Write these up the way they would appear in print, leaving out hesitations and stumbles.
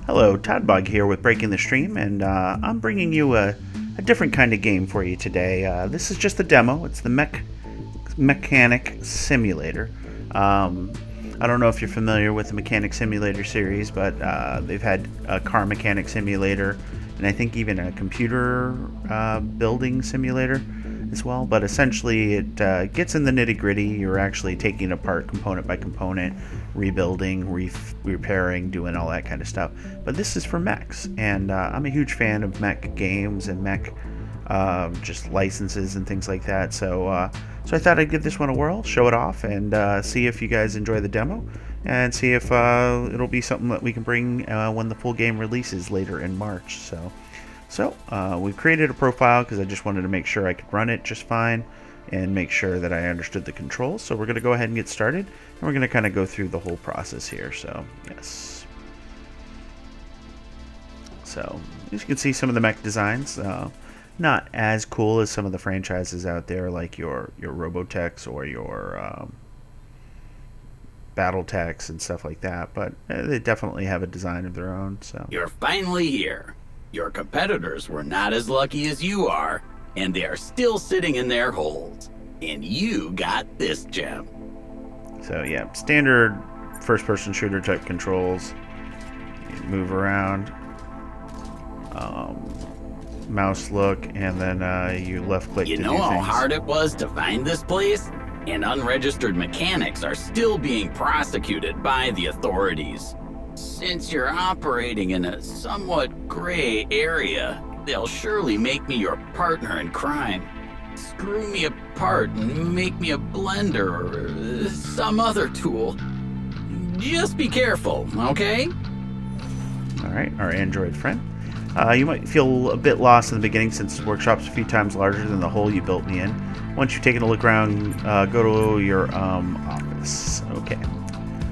Hello, Toddbog here with Breaking the Stream, and I'm bringing you a different kind of game for you today. This is just a demo. It's the Mech Mechanic Simulator. I don't know if you're familiar with the Mechanic Simulator series, but they've had a car mechanic simulator, and I think even a computer building simulator as well. But essentially, it gets in the nitty-gritty. You're actually taking apart component by component, rebuilding, repairing, doing all that kind of stuff. But this is for mechs, and I'm a huge fan of mech games and mech just licenses and things like that. So I thought I'd give this one a whirl, show it off, and see if you guys enjoy the demo, and see if it'll be something that we can bring when the full game releases later in March. So we've created a profile because I just wanted to make sure I could run it just fine and make sure that I understood the controls. So we're going to go ahead and get started, and we're going to kind of go through the whole process here. So yes. So as you can see, some of the mech designs, not as cool as some of the franchises out there, like your Robotechs or your Battletechs and stuff like that, but they definitely have a design of their own. So you're finally here. Your competitors were not as lucky as you are, and they are still sitting in their holes. And you got this gem. So yeah, standard first-person shooter type controls. You move around, mouse look, and then you left-click to do things. You know how hard it was to find this place? And unregistered mechanics are still being prosecuted by the authorities. Since you're operating in a somewhat gray area, they'll surely make me your partner in crime. Screw me apart and make me a blender or some other tool. Just be careful, okay? Alright, our android friend. You might feel a bit lost in the beginning since the workshop's a few times larger than the hole you built me in. Once you've taken a look around, go to your office. Okay.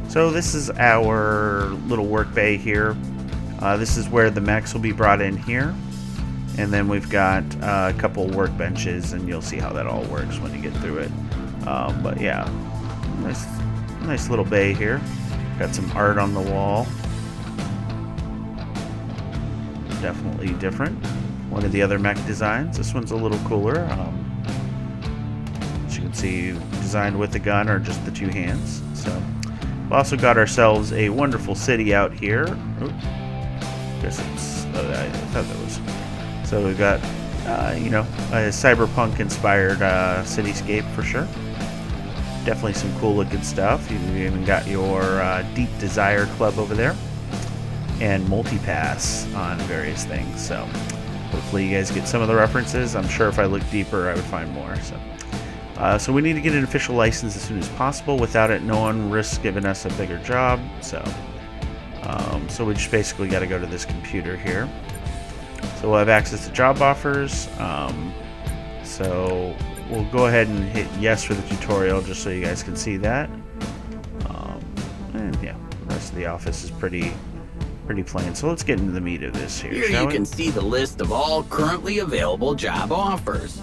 So this is our little work bay here. This is where the mechs will be brought in here. And then we've got a couple workbenches, and you'll see how that all works when you get through it. But yeah, nice little bay here. Got some art on the wall. Definitely different. One of the other mech designs. This one's a little cooler. As you can see, designed with the gun or just the two hands. So we've also got ourselves a wonderful city out here. Oops. Guess it's. I thought that was. So we've got, a cyberpunk-inspired cityscape for sure. Definitely some cool-looking stuff. You've even got your Deep Desire Club over there, and multipass on various things. So hopefully you guys get some of the references. I'm sure if I look deeper, I would find more. So we need to get an official license as soon as possible. Without it, no one risks giving us a bigger job. So we just basically got to go to this computer here. So we'll have access to job offers. So we'll go ahead and hit yes for the tutorial just so you guys can see that. And yeah, the rest of the office is pretty plain. So let's get into the meat of this here. Here you can see the list of all currently available job offers.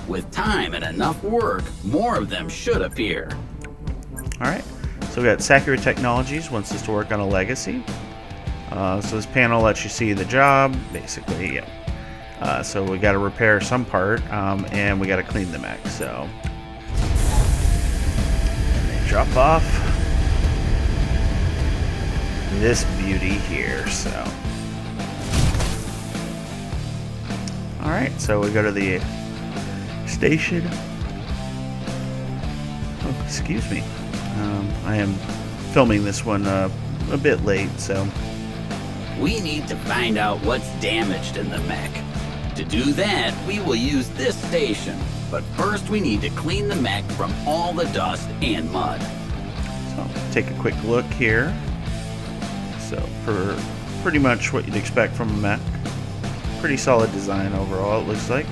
With time and enough work, more of them should appear. Alright, so we got Sakura Technologies wants us to work on a legacy. So this panel lets you see the job, basically, yeah. So we got to repair some part, and we got to clean the mech. So and they drop off this beauty here. So all right, so we go to the station. Oh, excuse me. I am filming this one a bit late, so. We need to find out what's damaged in the mech. To do that, we will use this station. But first we need to clean the mech from all the dust and mud. So, take a quick look here. So, for pretty much what you'd expect from a mech. Pretty solid design overall, it looks like.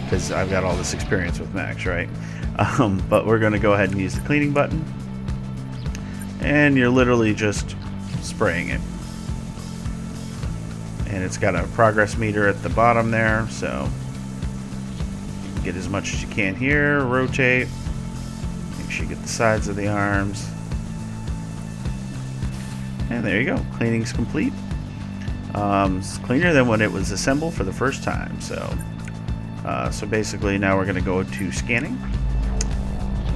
Because I've got all this experience with mechs, right? But we're going to go ahead and use the cleaning button. And you're literally just spraying it. And it's got a progress meter at the bottom there, so you can get as much as you can here. Rotate. Make sure you get the sides of the arms. And there you go. Cleaning's complete. It's cleaner than when it was assembled for the first time. So basically now we're going to go to scanning.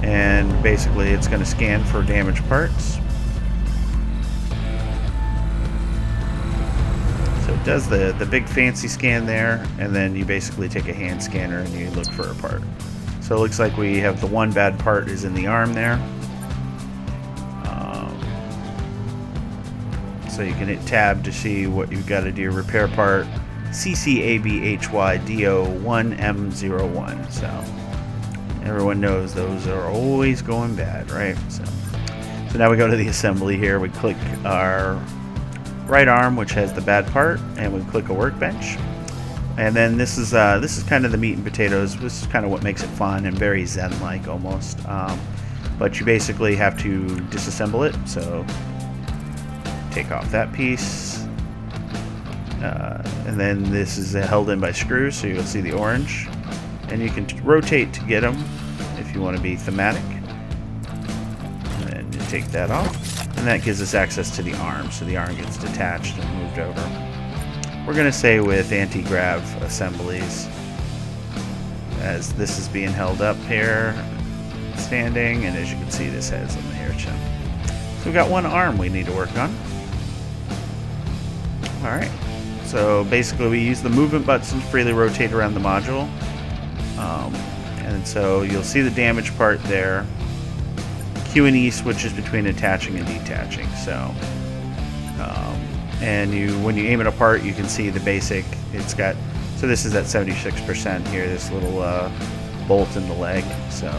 And basically it's going to scan for damaged parts. So it does the big fancy scan there, and then you basically take a hand scanner and you look for a part. So it looks like we have the one bad part is in the arm there. So you can hit tab to see what you've got to do. Repair part CCABHYDO1M01. So everyone knows those are always going bad, right? So now we go to the assembly here. We click our right arm, which has the bad part, and we click a workbench. And then this is kind of the meat and potatoes. This is kind of what makes it fun and very zen-like almost. But you basically have to disassemble it. So take off that piece, and then this is held in by screws, so you'll see the orange, and you can rotate to get them if you want to be thematic. And then you take that off, and that gives us access to the arm, so the arm gets detached and moved over. We're going to say with anti-grav assemblies, as this is being held up here, standing, and as you can see this has them here too. So we've got one arm we need to work on. Alright, so basically we use the movement buttons to freely rotate around the module. And so you'll see the damage part there. Q and E switches between attaching and detaching. So, and when you aim it apart, you can see the basic. It's got, so this is at 76% here, this little bolt in the leg. So,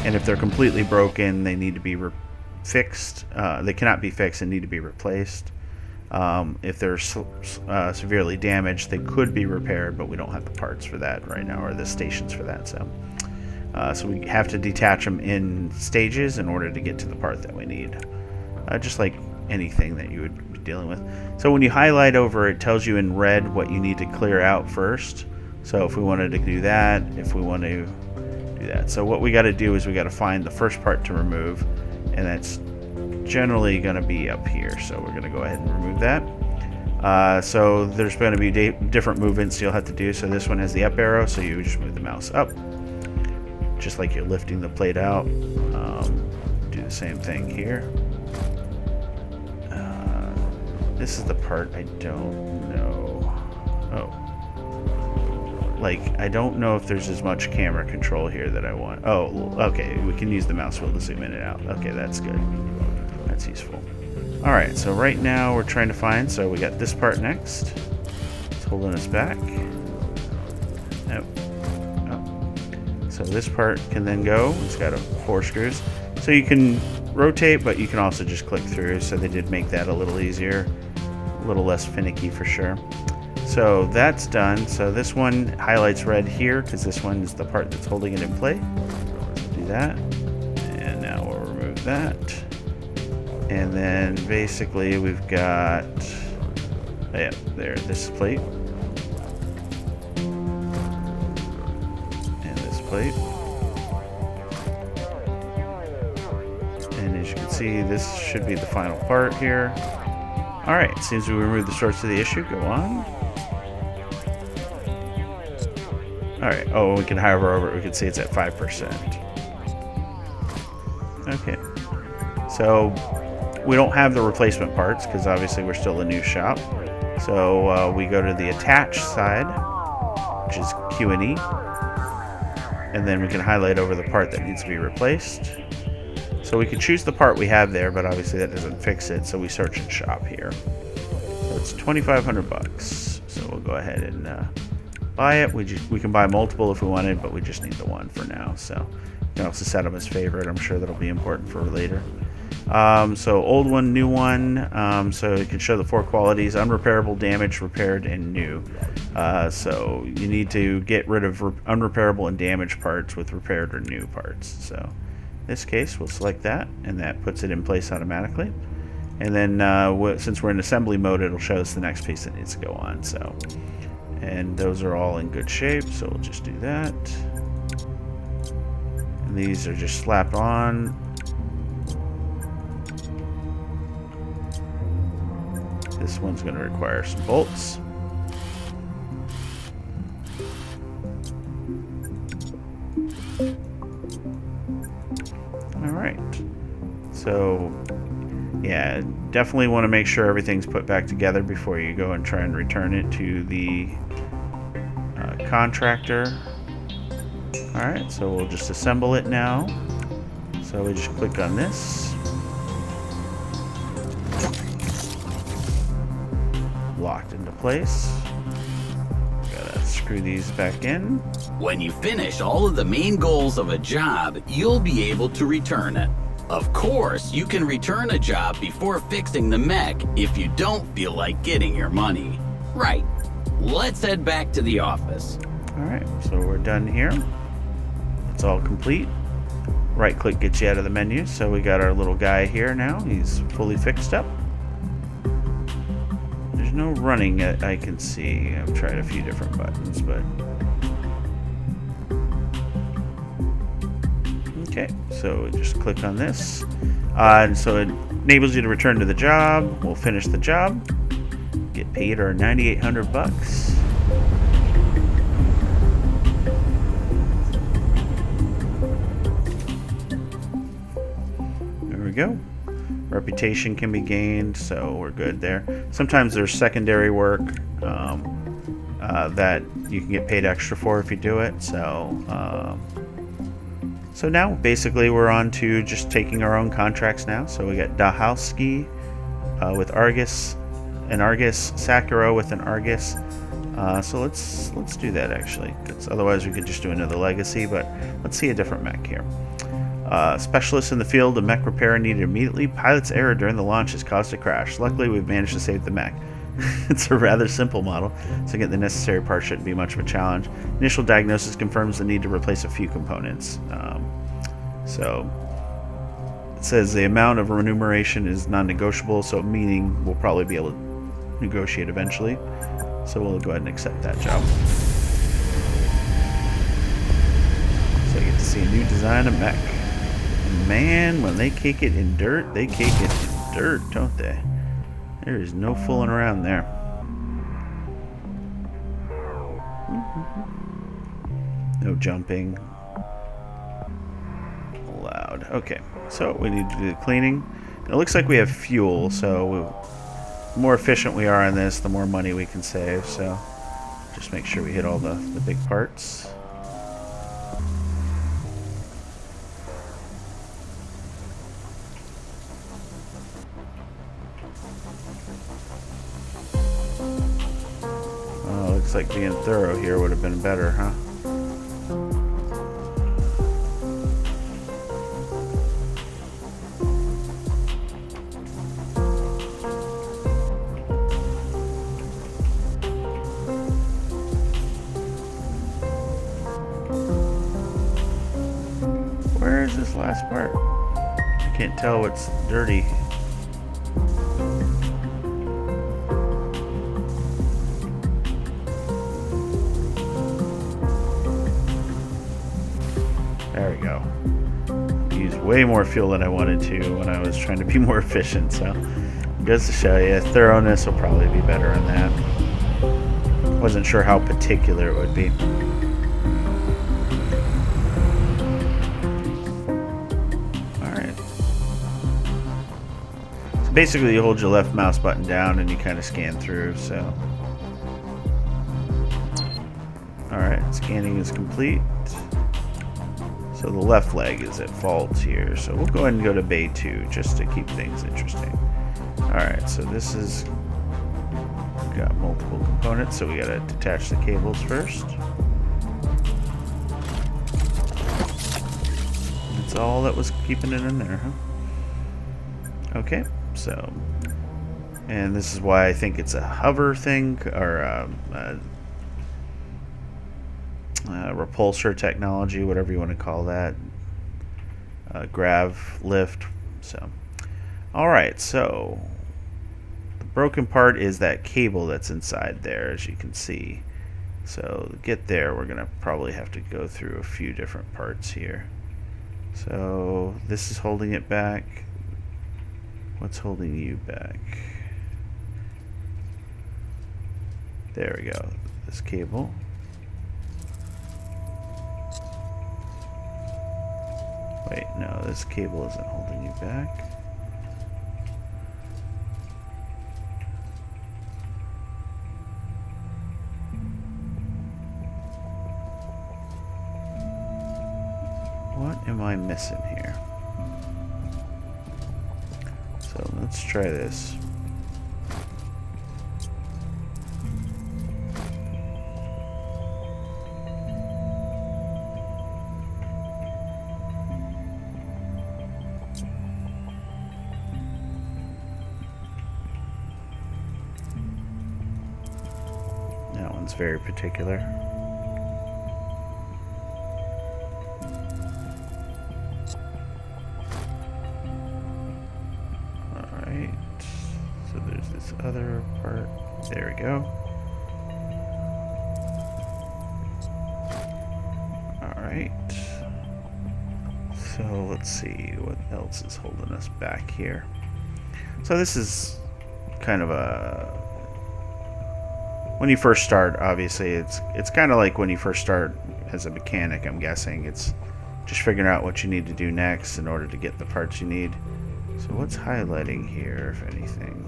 and if they're completely broken, they need to be fixed. They cannot be fixed and need to be replaced. If they're severely damaged, they could be repaired, but we don't have the parts for that right now, or the stations for that. So we have to detach them in stages in order to get to the part that we need, just like anything that you would be dealing with. So when you highlight over, it tells you in red what you need to clear out first. So if we wanted to do that, if we want to do that, so what we got to do is we got to find the first part to remove, and that's generally going to be up here, so we're going to go ahead and remove that. So there's going to be different movements you'll have to do. So this one has the up arrow, so you just move the mouse up, just like you're lifting the plate out. Do the same thing here. This is the part I don't know. Oh, like I don't know if there's as much camera control here that I want. Oh, okay, we can use the mouse wheel to zoom in and out. Okay, that's good. That's useful. Alright, so right now we're trying to find, so we got this part next. It's holding us back. Oh. So this part can then go. It's got 4 screws. So you can rotate, but you can also just click through. So they did make that a little easier, a little less finicky for sure. So that's done. So this one highlights red here because this one is the part that's holding it in place. So do that. And now we'll remove that. And then basically we've got, oh yeah, there, this plate. And this plate. And as you can see, this should be the final part here. Alright, as soon as we remove the source of the issue, go on. Alright, oh, we can hover over it, we can see it's at 5%. Okay. So, we don't have the replacement parts because obviously we're still a new shop. So we go to the attach side, which is Q and E, and then we can highlight over the part that needs to be replaced. So we can choose the part we have there, but obviously that doesn't fix it. So we search and shop here. So it's $2,500. So we'll go ahead and buy it. We can buy multiple if we wanted, but we just need the one for now. So you can also set them as favorite. I'm sure that'll be important for later. So old one, new one. So it can show the 4 qualities: unrepairable, damaged, repaired, and new. So you need to get rid of unrepairable and damaged parts with repaired or new parts. So in this case, we'll select that, and that puts it in place automatically. And then since we're in assembly mode, it'll show us the next piece that needs to go on. So, and those are all in good shape, so we'll just do that. And these are just slapped on. This one's going to require some bolts. Alright. So, yeah, definitely want to make sure everything's put back together before you go and try and return it to the contractor. Alright, so we'll just assemble it now. So we just click on this. Locked into place. Gotta screw these back in. When you finish all of the main goals of a job, you'll be able to return it. Of course, you can return a job before fixing the mech if you don't feel like getting your money. Right. Let's head back to the office. Alright, so we're done here. It's all complete. Right click gets you out of the menu, so we got our little guy here now. He's fully fixed up. There's no running I can see. I've tried a few different buttons, but... Okay, so just click on this. And so it enables you to return to the job. We'll finish the job. Get paid our 9,800 bucks. There we go. Reputation can be gained, so we're good there. Sometimes there's secondary work that you can get paid extra for if you do it. So now basically we're on to just taking our own contracts now. So we got Dahowski with Argus, an Argus, Sakura with an Argus. So let's do that actually, because otherwise we could just do another legacy. But let's see a different mech here. Specialist in the field of mech repair needed immediately. Pilot's error during the launch has caused a crash. Luckily, we've managed to save the mech. It's a rather simple model, so getting the necessary parts shouldn't be much of a challenge. Initial diagnosis confirms the need to replace a few components. So it says the amount of remuneration is non-negotiable, so meaning we'll probably be able to negotiate eventually. So we'll go ahead and accept that job. So you get to see a new design of mech. Man, when they kick it in dirt, they kick it in dirt, don't they? There is no fooling around there. No jumping. Allowed. Okay, so we need to do the cleaning. It looks like we have fuel, so the more efficient we are on this, the more money we can save. So just make sure we hit all the big parts. Looks like being thorough here would have been better, huh? Where is this last part? I can't tell what's dirty. There we go. Used way more fuel than I wanted to when I was trying to be more efficient, so just to show you, thoroughness will probably be better in that. Wasn't sure how particular it would be. Alright. So basically you hold your left mouse button down and you kind of scan through, so. Alright, scanning is complete. So the left leg is at fault here, so we'll go ahead and go to Bay 2 just to keep things interesting. Alright, so this is got multiple components, so we gotta detach the cables first. That's all that was keeping it in there, huh? Okay, so, and this is why I think it's a hover thing, or repulsor technology, whatever you want to call that. Grav lift. So, all right. So the broken part is that cable that's inside there, as you can see. So to get there, we're gonna probably have to go through a few different parts here. So this is holding it back. What's holding you back? There we go. This cable. Wait, no, this cable isn't holding you back. What am I missing here? So let's try this. That one's very particular. So there's this other part. There we go. Alright. So let's see what else is holding us back here. So this is kind of a... When you first start, obviously, it's kind of like when you first start as a mechanic, I'm guessing. It's just figuring out what you need to do next in order to get the parts you need. So what's highlighting here, if anything?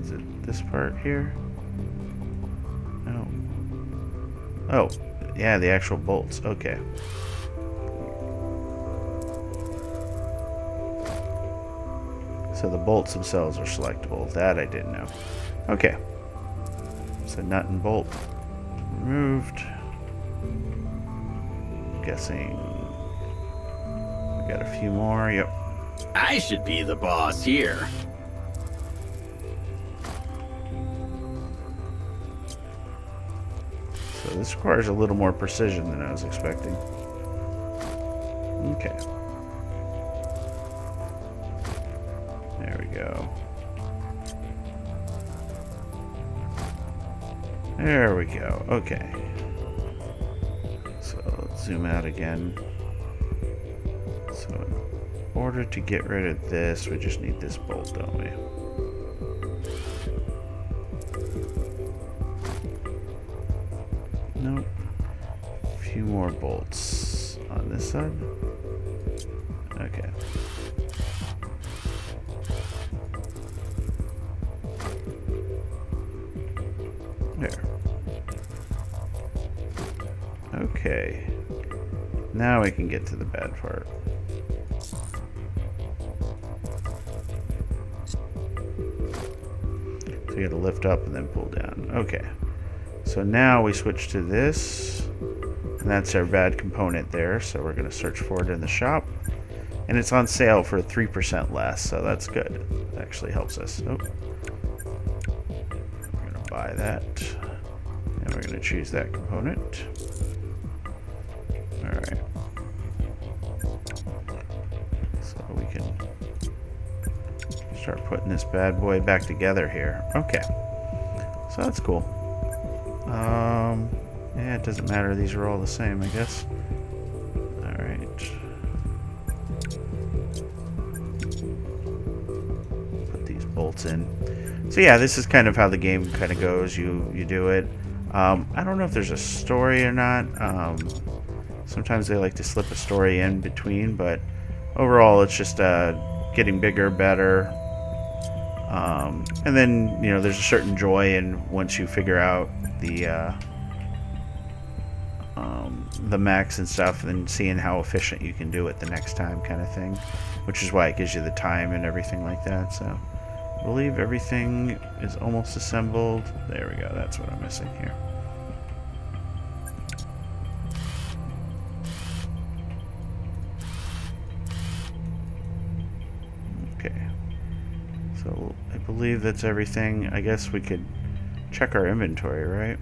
Is it this part here? No. Oh, yeah, the actual bolts. Okay. So the bolts themselves are selectable. That I didn't know. Okay. So nut and bolt removed. Guessing we got a few more. Yep. I should be the boss here. So this requires a little more precision than I was expecting. Okay. There we go. There we go. Okay. So let's zoom out again. So in order to get rid of this, we just need this bolt, don't we? Nope. A few more bolts on this side. Okay. There. Okay. Now we can get to the bad part. So you gotta lift up and then pull down. Okay. So now we switch to this. And that's our bad component there. So we're gonna search for it in the shop. And it's on sale for 3% less, so that's good. It actually helps us. Oh. We're gonna buy that. And we're gonna choose that component. Alright. So we can start putting this bad boy back together here. Okay. So that's cool. Yeah, it doesn't matter. These are all the same, I guess. Alright. Put these bolts in. So yeah, this is kind of how the game kind of goes. You do it. I don't know if there's a story or not. Sometimes they like to slip a story in between, but overall it's just getting bigger, better. And then, you know, there's a certain joy in once you figure out the mechs and stuff, and then seeing how efficient you can do it the next time, kind of thing. Which is why it gives you the time and everything like that. So I believe everything is almost assembled. There we go. That's what I'm missing here. Okay. So I believe that's everything. I guess we could check our inventory, right?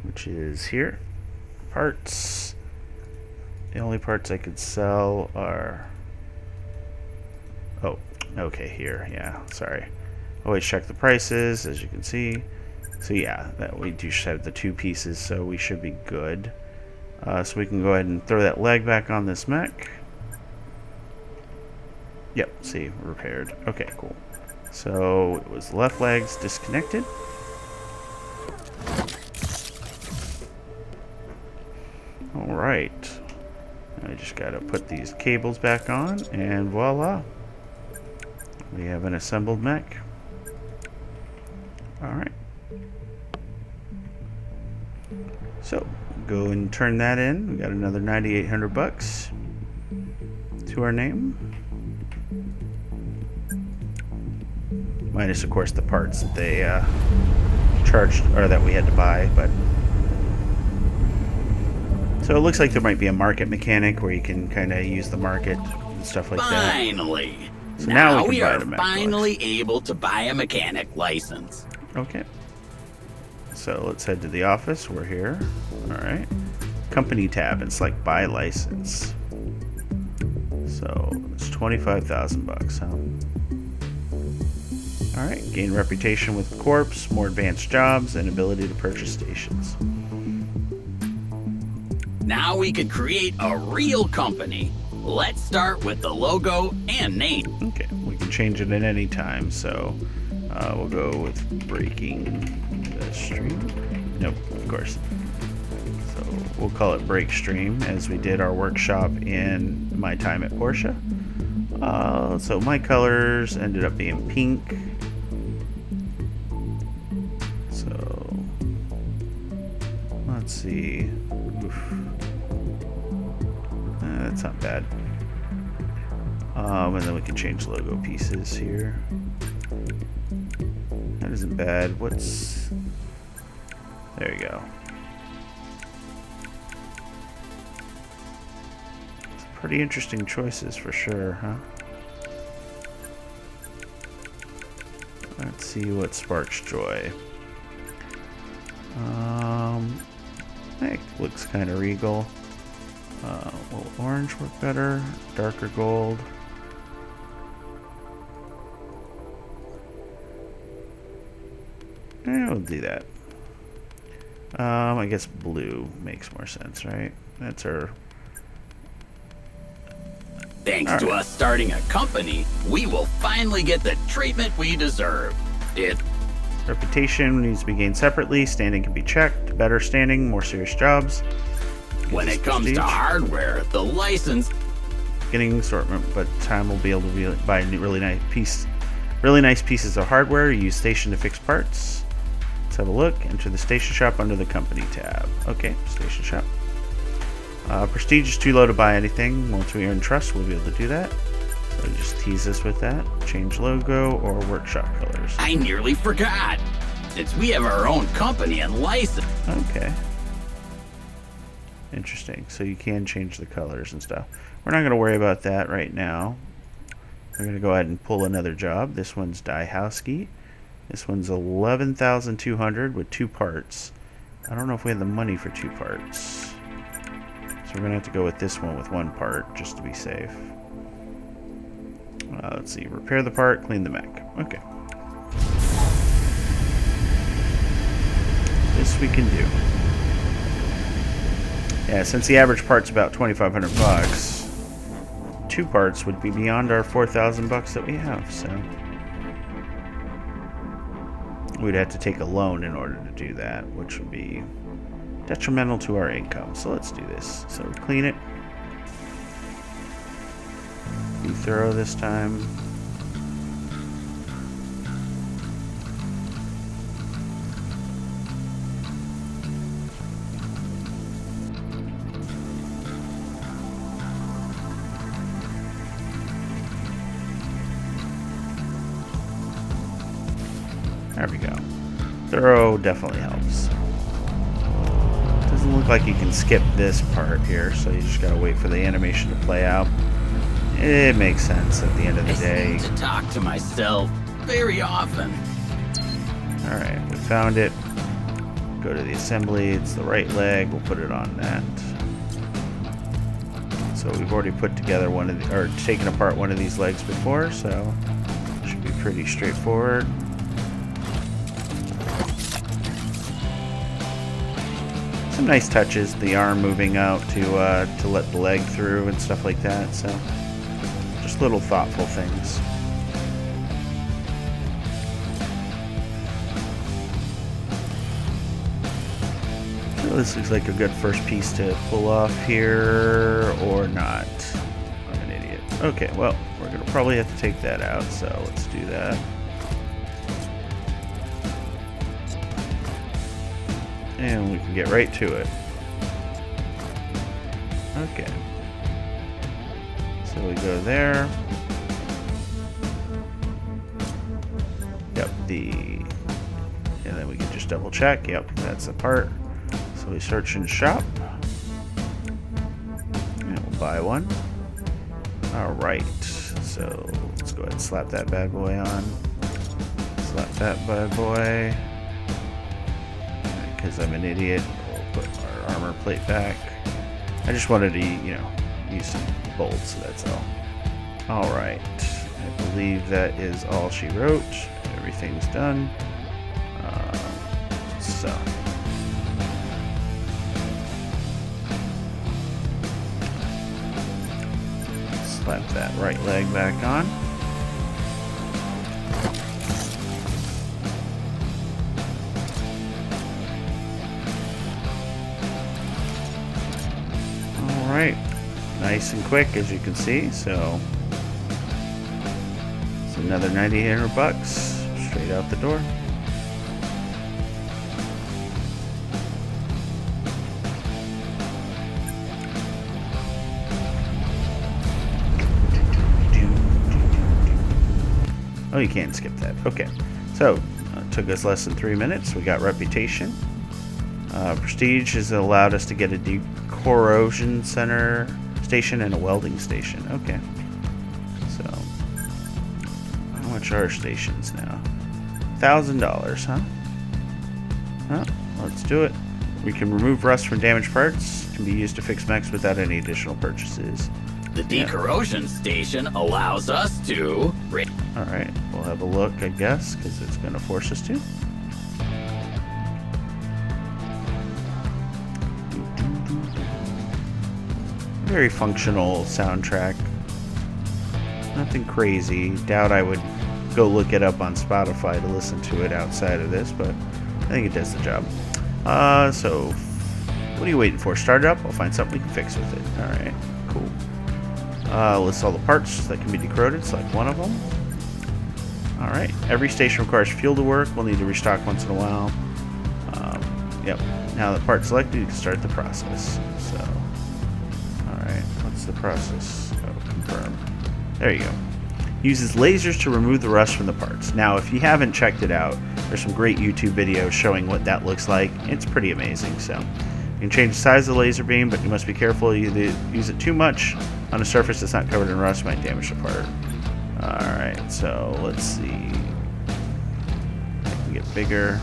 Which is here. Parts. The only parts I could sell are... Oh, okay, here. Yeah, sorry. Always check the prices, as you can see. So yeah, that we do have the two pieces, so we should be good. So we can go ahead and throw that leg back on this mech. Yep, see, repaired. Okay, cool. So it was left legs disconnected. Alright. I just gotta put these cables back on, and voila. We have an assembled mech. Alright. So, go and turn that in. We got another 9,800 bucks to our name. Minus, of course, the parts that they charged, or that we had to buy, but... So it looks like there might be a market mechanic where you can kind of use the market and stuff like that. Finally! So now we are can buy the finally able to buy a mechanic license. Okay. So let's head to the office. We're here. Alright. Company tab. It's like buy license. So it's 25,000 bucks, huh? Alright. Gain reputation with corps, more advanced jobs, and ability to purchase stations. Now we could create a real company. Let's start with the logo and name. Okay, we can change it at any time, so we'll go with breaking the stream. Nope, of course. So we'll call it Break Stream, as we did our workshop in my time at Porsche. So my colors ended up being pink. So let's see. Oof. That's not bad. And then we can change logo pieces here. That isn't bad. What's... There you go. It's pretty interesting choices for sure, huh? Let's see what sparks joy. That looks kind of regal. Will orange work better? Darker gold. We'll do that. I guess blue makes more sense, right? That's our... Thanks to us starting a company, we will finally get the treatment we deserve. Reputation needs to be gained separately. Standing can be checked. Better standing, more serious jobs. When it comes to hardware, the license... Getting assortment, but time will be able to buy really nice pieces of hardware. Use station to fix parts. Let's have a look. Enter the station shop under the company tab. Okay, station shop. Prestige is too low to buy anything. Once we earn trust, we'll be able to do that. So just tease us with that. Change logo or workshop colors. I nearly forgot. Since we have our own company and license. Okay. Interesting. So you can change the colors and stuff. We're not going to worry about that right now. We're going to go ahead and pull another job. This one's Die Housekeep. This one's 11,200 with 2 parts. I don't know if we have the money for 2 parts. So we're going to have to go with this one with 1 part just to be safe. Let's see. Repair the part, clean the mech. Okay. This we can do. Yeah, since the average part's about 2,500 bucks, 2 parts would be beyond our 4,000 bucks that we have, so we'd have to take a loan in order to do that, which would be detrimental to our income. So let's do this. So we clean it. Be thorough this time. There we go. Thorough definitely helps. Doesn't look like you can skip this part here, so you just gotta wait for the animation to play out. It makes sense at the end of the day. I seem to talk to myself very often. Alright, we found it. Go to the assembly. It's the right leg. We'll put it on that. So we've already put together one of the, or taken apart one of these legs before, so it should be pretty straightforward. Some nice touches, the arm moving out to let the leg through and stuff like that. So just little thoughtful things. So this looks like a good first piece to pull off here, or not. I'm an idiot. Okay, well, we're gonna probably have to take that out, so let's do that. And we can get right to it. Okay. So we go there. Yep, and then we can just double check. Yep, that's the part. So we search and shop. And we'll buy one. Alright, so let's go ahead and slap that bad boy on. Slap that bad boy. Because I'm an idiot, we'll put our armor plate back. I just wanted to, use some bolts, so that's all. Alright, I believe that is all she wrote. Everything's done. So. Slap that right leg back on. Alright, nice and quick as you can see, so it's another $9,800 straight out the door. Oh, you can't skip that. Okay, so it took us less than 3 minutes. We got reputation. Prestige has allowed us to get a decorrosion center station and a welding station. Okay, so how much are our stations now? $1,000, huh? Huh? Let's do it. We can remove rust from damaged parts. Can be used to fix mechs without any additional purchases. The decorrosion station allows us to... Alright, we'll have a look, I guess, because it's going to force us to. Very functional soundtrack. Nothing crazy. Doubt I would go look it up on Spotify to listen to it outside of this, but I think it does the job. So, what are you waiting for? Start it up? I'll find something we can fix with it. Alright, cool. Lists all the parts that can be decorroded. Select one of them. Alright, every station requires fuel to work. We'll need to restock once in a while. Yep, now that part's selected, you can start the process. So, alright, what's the process? Oh, confirm. There you go. Uses lasers to remove the rust from the parts. Now, if you haven't checked it out, there's some great YouTube videos showing what that looks like. It's pretty amazing. So, you can change the size of the laser beam, but you must be careful. You use it too much on a surface that's not covered in rust, might damage the part. Alright, so let's see. I can get bigger.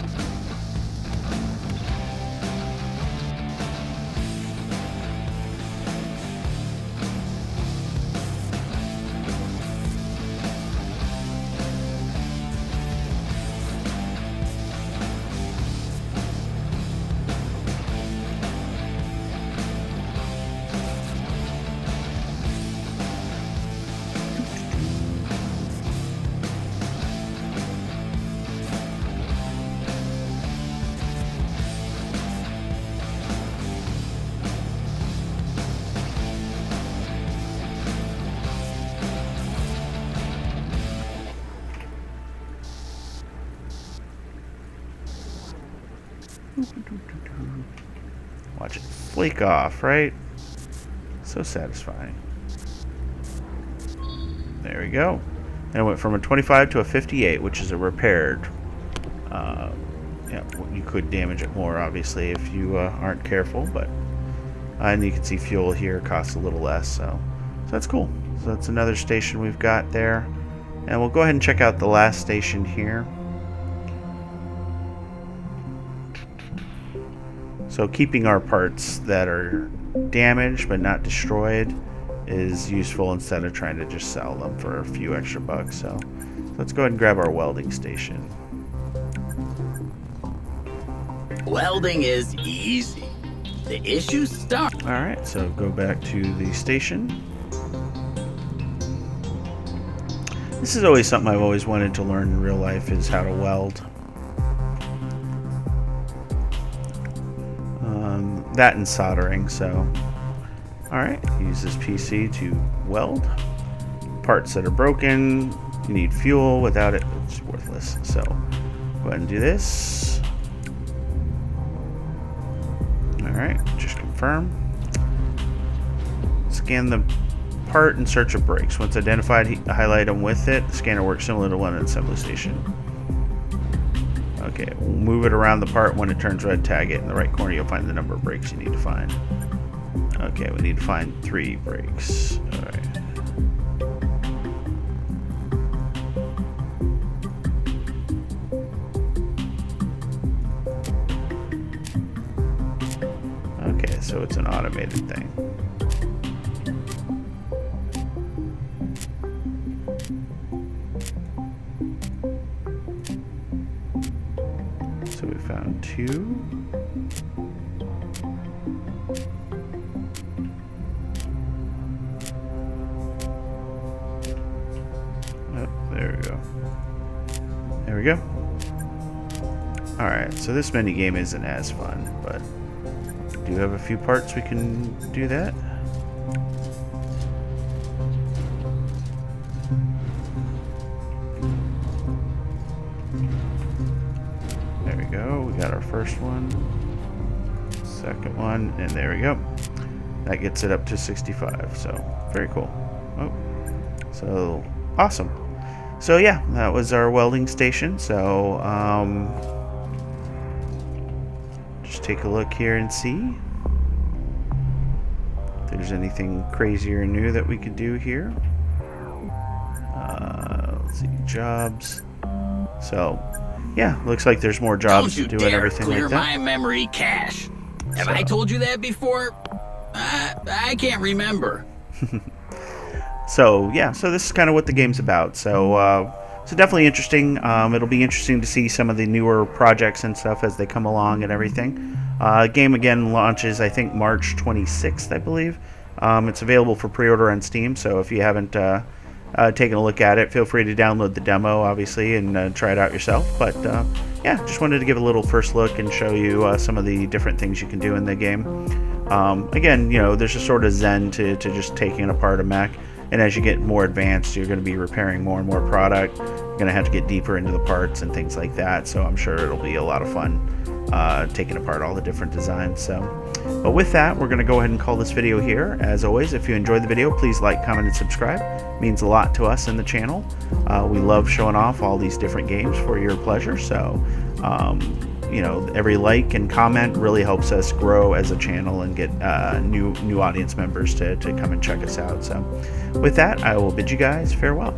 Watch it flake off, right? So satisfying. There we go. And it went from a 25 to a 58, which is a repaired. Yeah, you could damage it more, obviously, if you aren't careful, but and you can see fuel here costs a little less, so that's cool. So that's another station we've got there. And we'll go ahead and check out the last station here. So keeping our parts that are damaged but not destroyed is useful instead of trying to just sell them for a few extra bucks. So let's go ahead and grab our welding station. Welding is easy. The issues start. Alright, so go back to the station. This is always something I've always wanted to learn in real life, is how to weld. That and soldering, so. Alright, use this PC to weld. Parts that are broken, you need fuel. Without it, it's worthless. So, go ahead and do this. Alright, just confirm. Scan the part in search of brakes. Once identified, highlight them with it. The scanner works similar to one at an assembly station. Okay, we'll move it around the part. When it turns red, tag it. In the right corner, you'll find the number of brakes you need to find. Okay, we need to find 3 brakes. Alright. Okay, so it's an automated thing. So we found 2. There we go. There we go. Alright, so this mini game isn't as fun, but do have a few parts we can do that. There we go. We got our first one, second one, and there we go. That gets it up to 65, so very cool. Oh, so awesome. So yeah, that was our welding station. So just take a look here and see if there's anything crazy or new that we could do here. Let's see, jobs. So yeah, looks like there's more jobs to do and everything like that. Don't you dare clear my memory cache. Have I told you that before? I can't remember. So yeah, so this is kind of what the game's about. So so definitely interesting. It'll be interesting to see some of the newer projects and stuff as they come along and everything. Game again launches, I think, March 26th, I believe. It's available for pre-order on Steam. So if you haven't taken a look at it, feel free to download the demo, obviously, and try it out yourself. But yeah, just wanted to give a little first look and show you some of the different things you can do in the game. Again, you know, there's a sort of zen to just taking apart a mech. And as you get more advanced, you're going to be repairing more and more product. You're going to have to get deeper into the parts and things like that. So I'm sure it'll be a lot of fun taking apart all the different designs. So, but with that, we're going to go ahead and call this video here. As always, if you enjoyed the video, please like, comment, and subscribe. It means a lot to us in the channel. We love showing off all these different games for your pleasure. So, you know, every like and comment really helps us grow as a channel and get new audience members to come and check us out. So with that, I will bid you guys farewell.